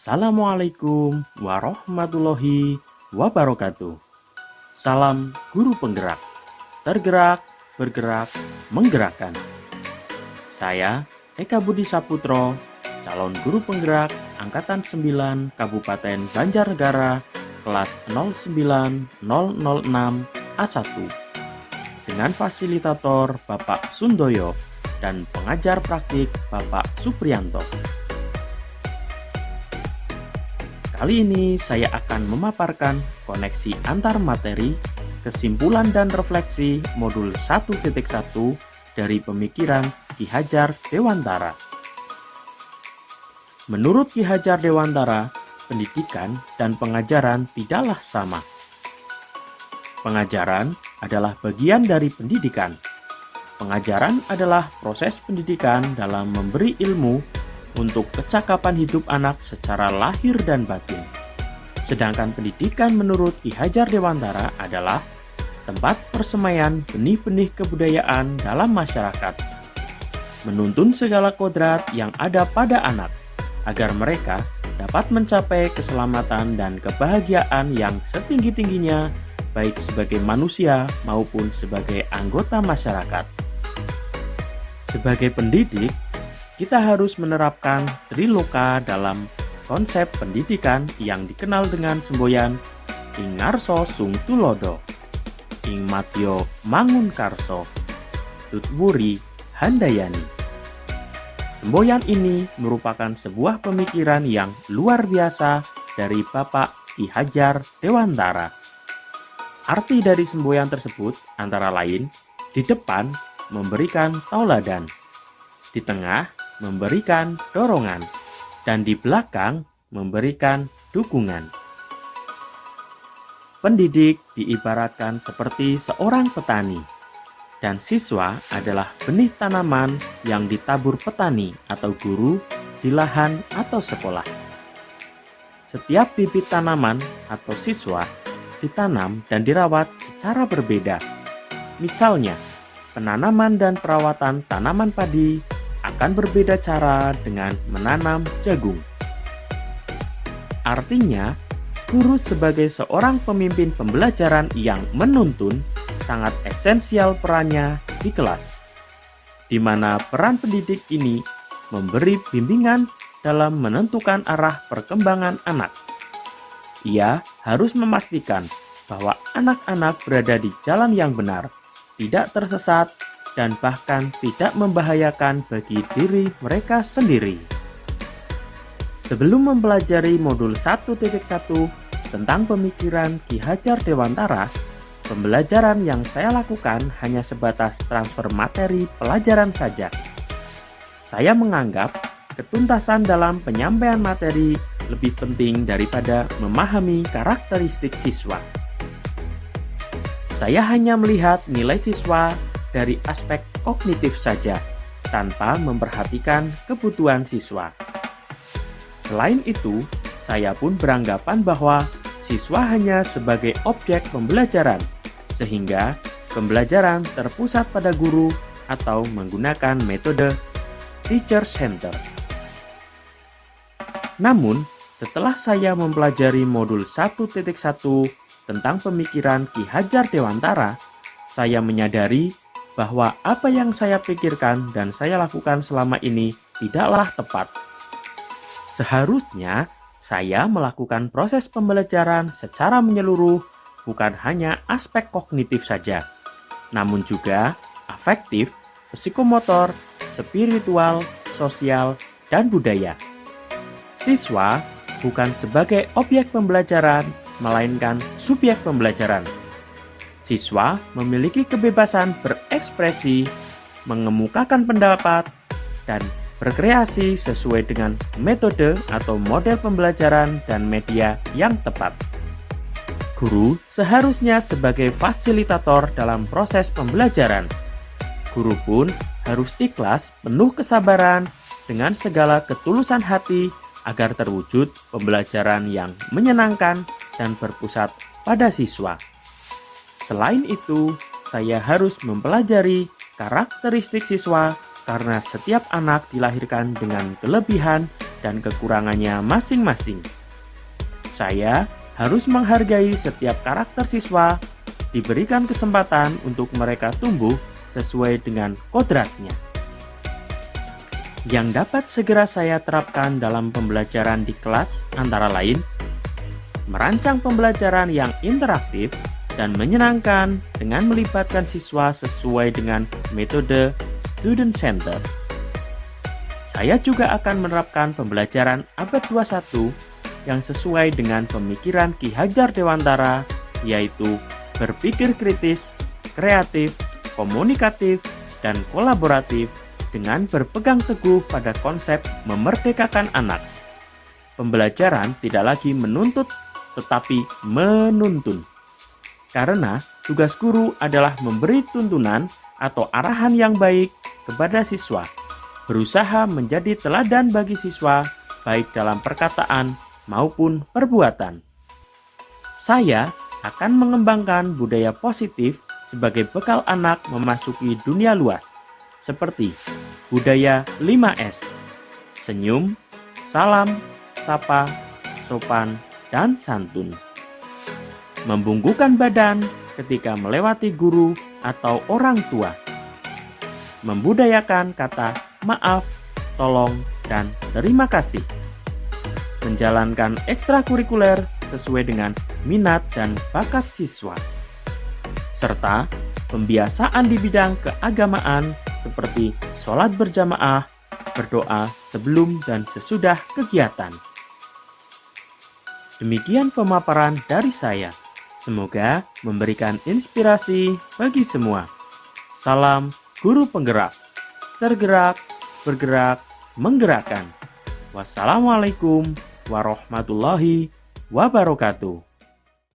Assalamualaikum warahmatullahi wabarakatuh. Salam guru penggerak, tergerak, bergerak, menggerakkan. Saya Eka Budi Saputro, calon guru penggerak Angkatan 9 Kabupaten Banjarnegara, kelas 09006 A1, dengan fasilitator Bapak Sundoyo dan pengajar praktik Bapak Supriyanto. Kali ini saya akan memaparkan koneksi antar materi, kesimpulan dan refleksi modul 1.1 dari pemikiran Ki Hajar Dewantara. Menurut Ki Hajar Dewantara, pendidikan dan pengajaran tidaklah sama. Pengajaran adalah bagian dari pendidikan. Pengajaran adalah proses pendidikan dalam memberi ilmu untuk kecakapan hidup anak secara lahir dan batin. Sedangkan pendidikan menurut Ki Hajar Dewantara adalah tempat persemaian benih-benih kebudayaan dalam masyarakat. Menuntun segala kodrat yang ada pada anak, agar mereka dapat mencapai keselamatan dan kebahagiaan yang setinggi-tingginya, baik sebagai manusia maupun sebagai anggota masyarakat. Sebagai pendidik, kita harus menerapkan Triloka dalam konsep pendidikan yang dikenal dengan semboyan Ing Ngarso Sung Tulodo, Ing Matyo Mangun Karso, Tutwuri Handayani. Semboyan ini merupakan sebuah pemikiran yang luar biasa dari Bapak Ki Hajar Dewantara. Arti dari semboyan tersebut antara lain, di depan memberikan tauladan, di tengah memberikan dorongan, dan di belakang memberikan dukungan. Pendidik diibaratkan seperti seorang petani, dan siswa adalah benih tanaman yang ditabur petani atau guru di lahan atau sekolah. Setiap bibit tanaman atau siswa ditanam dan dirawat secara berbeda. Misalnya, penanaman dan perawatan tanaman padi akan berbeda cara dengan menanam jagung. Artinya, guru sebagai seorang pemimpin pembelajaran yang menuntun sangat esensial perannya di kelas, di mana peran pendidik ini memberi bimbingan dalam menentukan arah perkembangan anak. Ia harus memastikan bahwa anak-anak berada di jalan yang benar, tidak tersesat, dan bahkan tidak membahayakan bagi diri mereka sendiri. Sebelum mempelajari modul 1.1 tentang pemikiran Ki Hajar Dewantara, pembelajaran yang saya lakukan hanya sebatas transfer materi pelajaran saja. Saya menganggap ketuntasan dalam penyampaian materi lebih penting daripada memahami karakteristik siswa. Saya hanya melihat nilai siswa dari aspek kognitif saja, tanpa memperhatikan kebutuhan siswa. Selain itu, saya pun beranggapan bahwa siswa hanya sebagai objek pembelajaran, sehingga pembelajaran terpusat pada guru atau menggunakan metode teacher center. Namun, setelah saya mempelajari modul 1.1 tentang pemikiran Ki Hajar Dewantara, saya menyadari bahwa apa yang saya pikirkan dan saya lakukan selama ini tidaklah tepat. Seharusnya saya melakukan proses pembelajaran secara menyeluruh, bukan hanya aspek kognitif saja, namun juga afektif, psikomotor, spiritual, sosial, dan budaya. Siswa bukan sebagai objek pembelajaran, melainkan subjek pembelajaran. Siswa memiliki kebebasan berekspresi, mengemukakan pendapat, dan berkreasi sesuai dengan metode atau model pembelajaran dan media yang tepat. Guru seharusnya sebagai fasilitator dalam proses pembelajaran. Guru pun harus ikhlas, penuh kesabaran, dengan segala ketulusan hati agar terwujud pembelajaran yang menyenangkan dan berpusat pada siswa. Selain itu, saya harus mempelajari karakteristik siswa karena setiap anak dilahirkan dengan kelebihan dan kekurangannya masing-masing. Saya harus menghargai setiap karakter siswa, diberikan kesempatan untuk mereka tumbuh sesuai dengan kodratnya. Yang dapat segera saya terapkan dalam pembelajaran di kelas antara lain, merancang pembelajaran yang interaktif dan menyenangkan dengan melibatkan siswa sesuai dengan metode student center. Saya juga akan menerapkan pembelajaran abad 21 yang sesuai dengan pemikiran Ki Hajar Dewantara, yaitu berpikir kritis, kreatif, komunikatif, dan kolaboratif dengan berpegang teguh pada konsep memerdekakan anak. Pembelajaran tidak lagi menuntut, tetapi menuntun. Karena tugas guru adalah memberi tuntunan atau arahan yang baik kepada siswa, berusaha menjadi teladan bagi siswa, baik dalam perkataan maupun perbuatan. Saya akan mengembangkan budaya positif sebagai bekal anak memasuki dunia luas, seperti budaya 5S, senyum, salam, sapa, sopan, dan santun. Membungkukkan badan ketika melewati guru atau orang tua. Membudayakan kata maaf, tolong, dan terima kasih. Menjalankan ekstrakurikuler sesuai dengan minat dan bakat siswa. Serta pembiasaan di bidang keagamaan seperti sholat berjamaah, berdoa sebelum dan sesudah kegiatan. Demikian pemaparan dari saya. Semoga memberikan inspirasi bagi semua. Salam guru penggerak. Tergerak, bergerak, menggerakkan. Wassalamualaikum warahmatullahi wabarakatuh.